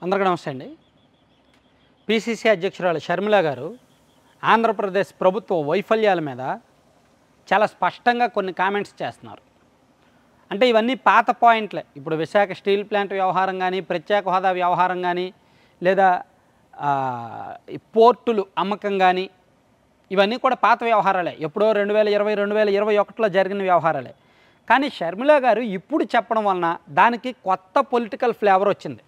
అందరికీ నమస్తే అండి. పిసిసి అధ్యక్షురాలు షర్మిల గారు ఆంధ్రప్రదేశ్ ప్రభుత్వ వైఫల్యాల మీద చాలా స్పష్టంగా కొన్ని కామెంట్స్ చేస్తున్నారు. అంటే ఇవన్నీ పాత పాయింట్లే. ఇప్పుడు విశాఖ స్టీల్ ప్లాంట్ వ్యవహారం కానీ, ప్రత్యేక హోదా వ్యవహారం కానీ, లేదా ఈ పోర్టులు అమ్మకం కానీ, ఇవన్నీ కూడా పాత వ్యవహారాలే. ఎప్పుడో 2020, 2021లో జరిగిన వ్యవహారాలే. కానీ షర్మిల గారు ఇప్పుడు చెప్పడం వలన దానికి కొత్త పొలిటికల్ ఫ్లేవర్ వచ్చింది.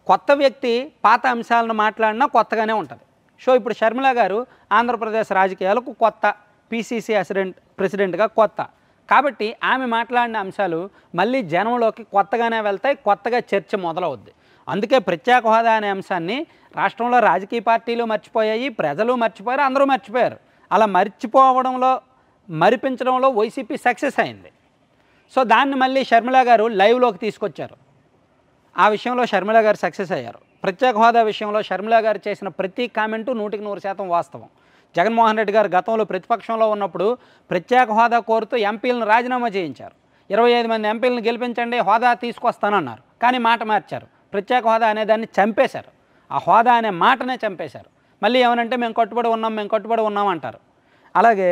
కొత్త వ్యక్తి పాత అంశాలను మాట్లాడినా కొత్తగానే ఉంటుంది. సో ఇప్పుడు షర్మిల గారు ఆంధ్రప్రదేశ్ రాజకీయాలకు కొత్త, పిసిసి ప్రెసిడెంట్గా కొత్త. కాబట్టి ఆమె మాట్లాడిన అంశాలు మళ్ళీ జనంలోకి కొత్తగానే వెళ్తాయి, కొత్తగా చర్చ మొదలవుద్ది. అందుకే ప్రత్యేక హోదా అనే అంశాన్ని రాష్ట్రంలో రాజకీయ పార్టీలు మర్చిపోయాయి, ప్రజలు మర్చిపోయారు, అందరూ మర్చిపోయారు. అలా మర్చిపోవడంలో, మరిపించడంలో వైసీపీ సక్సెస్ అయింది. సో దాన్ని మళ్ళీ షర్మిల గారు లైవ్లోకి తీసుకొచ్చారు. ఆ విషయంలో షర్మిల గారు సక్సెస్ అయ్యారు. ప్రత్యేక హోదా విషయంలో షర్మిల గారు చేసిన ప్రతి కామెంటు 100% వాస్తవం. జగన్మోహన్ రెడ్డి గారు గతంలో ప్రతిపక్షంలో ఉన్నప్పుడు ప్రత్యేక హోదా కోరుతూ ఎంపీలను రాజీనామా చేయించారు. 25 మంది ఎంపీలను గెలిపించండి, హోదా తీసుకొస్తానన్నారు. కానీ మాట మార్చారు. ప్రత్యేక హోదా అనేదాన్ని చంపేశారు. ఆ హోదా అనే మాటనే చంపేశారు. మళ్ళీ ఏమనంటే మేము కట్టుబడి ఉన్నాం అంటారు. అలాగే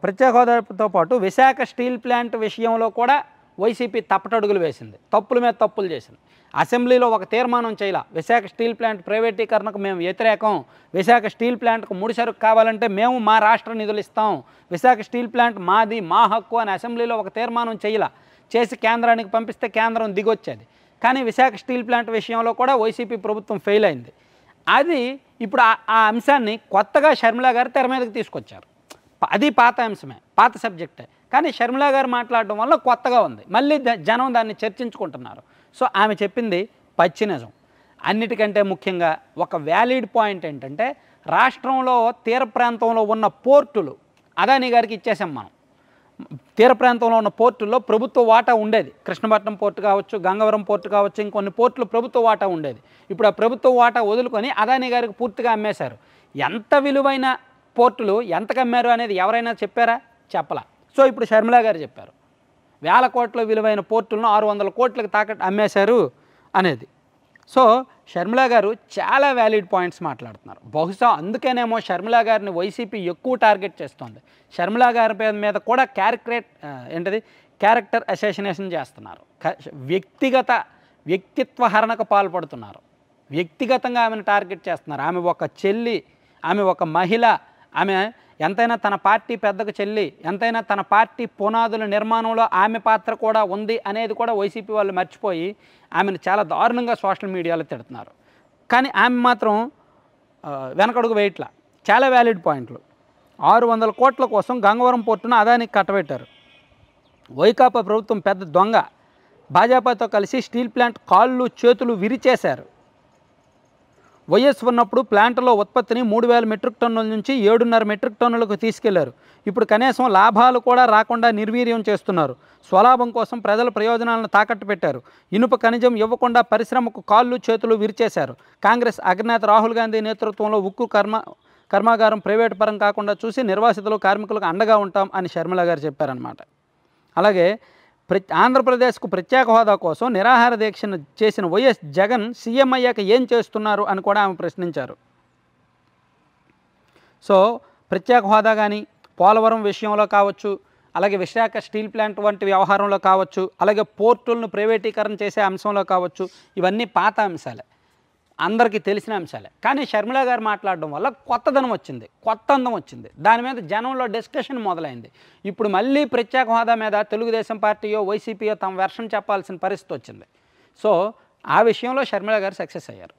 ప్రత్యేక హోదాతో పాటు విశాఖ స్టీల్ ప్లాంట్ విషయంలో కూడా వైసీపీ తప్పటడుగులు వేసింది, తప్పుల మీద తప్పులు చేసింది. అసెంబ్లీలో ఒక తీర్మానం చేయాల, విశాఖ స్టీల్ ప్లాంట్ ప్రైవేటీకరణకు మేము వ్యతిరేకం, విశాఖ స్టీల్ ప్లాంట్కు ముడిసరుకు కావాలంటే మేము మా రాష్ట్ర నిధులు ఇస్తాం, విశాఖ స్టీల్ ప్లాంట్ మాది, మా హక్కు అని అసెంబ్లీలో ఒక తీర్మానం చేయాల. చేసి కేంద్రానికి పంపిస్తే కేంద్రం దిగొచ్చేది. కానీ విశాఖ స్టీల్ ప్లాంట్ విషయంలో కూడా వైసీపీ ప్రభుత్వం ఫెయిల్ అయింది. అది ఇప్పుడు ఆ అంశాన్ని కొత్తగా షర్మిల గారు తెర మీదకి తీసుకొచ్చారు. అది పాత అంశమే, పాత సబ్జెక్టే. కానీ షర్మిల గారు మాట్లాడడం వల్ల కొత్తగా ఉంది. మళ్ళీ జనం దాన్ని చర్చించుకుంటున్నారు. సో ఆమె చెప్పింది పచ్చి నిజం. అన్నిటికంటే ముఖ్యంగా ఒక వ్యాలిడ్ పాయింట్ ఏంటంటే, రాష్ట్రంలో తీర ప్రాంతంలో ఉన్న పోర్టులు అదానీ గారికి ఇచ్చేసాం మనం. తీర ప్రాంతంలో ఉన్న పోర్టుల్లో ప్రభుత్వ వాటా ఉండేది. కృష్ణపట్నం పోర్టు కావచ్చు, గంగవరం పోర్టు కావచ్చు, ఇంకొన్ని పోర్టులు ప్రభుత్వ వాటా ఉండేది. ఇప్పుడు ఆ ప్రభుత్వ వాటా వదులుకొని అదానీ గారికి పూర్తిగా అమ్మేశారు. ఎంత విలువైన పోర్టులు ఎంతకు అమ్మారు అనేది ఎవరైనా చెప్పారా? చెప్పలా. సో ఇప్పుడు షర్మిల గారు చెప్పారు, 1000 కోట్ల విలువైన పోర్టులను 600 కోట్లకు అమ్మేశారు అనేది. సో షర్మిల గారు చాలా వ్యాలిడ్ పాయింట్స్ మాట్లాడుతున్నారు. బహుశా అందుకేనేమో షర్మిల గారిని వైసీపీ ఎక్కువ టార్గెట్ చేస్తుంది. షర్మిల గారి మీద కూడా క్యారెక్టర్ అసాసినేషన్ చేస్తున్నారు. వ్యక్తిత్వ హరణకు పాల్పడుతున్నారు. వ్యక్తిగతంగా ఆమెను టార్గెట్ చేస్తున్నారు. ఆమె ఒక చెల్లి, ఆమె ఒక మహిళ, ఆమె ఎంతైనా తన పార్టీ పెద్దకు చెల్లి, ఎంతైనా తన పార్టీ పునాదుల నిర్మాణంలో ఆమె పాత్ర కూడా ఉంది అనేది కూడా వైసీపీ వాళ్ళు మర్చిపోయి ఆమెను చాలా దారుణంగా సోషల్ మీడియాలో తిడుతున్నారు. కానీ ఆమె మాత్రం వెనకడుగు వేయట్లా. చాలా వ్యాలిడ్ పాయింట్లు. 600 కోట్ల కోసం గంగవరం పోర్టును అదానికి కట్టబెట్టారు. వైకాపా ప్రభుత్వం పెద్ద దొంగ. భాజపాతో కలిసి స్టీల్ ప్లాంట్ కాళ్ళు చేతులు విరిచేశారు. వైఎస్ ఉన్నప్పుడు ప్లాంట్లో ఉత్పత్తిని 3000 మెట్రిక్ టన్నుల నుంచి 7.5 మెట్రిక్ టన్నులకు తీసుకెళ్లారు. ఇప్పుడు కనీసం లాభాలు కూడా రాకుండా నిర్వీర్యం చేస్తున్నారు. స్వలాభం కోసం ప్రజల ప్రయోజనాలను తాకట్టు పెట్టారు. ఇనుప ఖనిజం ఇవ్వకుండా పరిశ్రమకు కాళ్ళు చేతులు విరిచేశారు. కాంగ్రెస్ అగ్రనేత రాహుల్ గాంధీ నేతృత్వంలో ఉక్కు కర్మాగారం ప్రైవేటు పరం కాకుండా చూసి నిర్వాసితులు, కార్మికులకు అండగా ఉంటాం అని షర్మిల గారు చెప్పారన్నమాట. అలాగే ఆంధ్రప్రదేశ్కు ప్రత్యేక హోదా కోసం నిరాహార దీక్షను చేసిన వైఎస్ జగన్ సీఎం అయ్యాక ఏం చేస్తున్నారు అని కూడా ఆమె ప్రశ్నించారు. సో ప్రత్యేక హోదా కానీ, పోలవరం విషయంలో కావచ్చు, అలాగే విశాఖ స్టీల్ ప్లాంట్ వంటి వ్యవహారంలో కావచ్చు, అలాగే పోర్టులను ప్రైవేటీకరణ చేసే అంశంలో కావచ్చు, ఇవన్నీ పాత అంశాలే, అందరికీ తెలిసిన అంశాలే. కానీ షర్మిల గారు మాట్లాడడం వల్ల కొత్తదనం వచ్చింది, కొత్త అందం వచ్చింది. దాని మీద జనంలో డిస్కషన్ మొదలైంది. ఇప్పుడు మళ్ళీ ప్రత్యేక హోదా మీద తెలుగుదేశం పార్టీయో వైసీపీయో తమ వెర్షన్ చెప్పాల్సిన పరిస్థితి వచ్చింది. సో ఆ విషయంలో షర్మిల గారు సక్సెస్ అయ్యారు.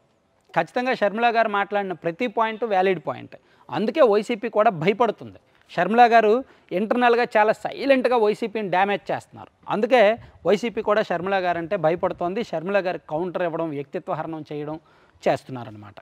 ఖచ్చితంగా షర్మిల గారు మాట్లాడిన ప్రతి పాయింట్ వ్యాలిడ్ పాయింట్. అందుకే వైసీపీ కూడా భయపడుతుంది. షర్మిల గారు ఇంటర్నల్గా చాలా సైలెంట్గా వైసీపీని డ్యామేజ్ చేస్తున్నారు. అందుకే వైసీపీ కూడా షర్మిల గారు అంటే భయపడుతోంది. షర్మిల గారికి కౌంటర్ ఇవ్వడం, వ్యక్తిత్వ హరణం చేయడం చేస్తున్నారన్నమాట.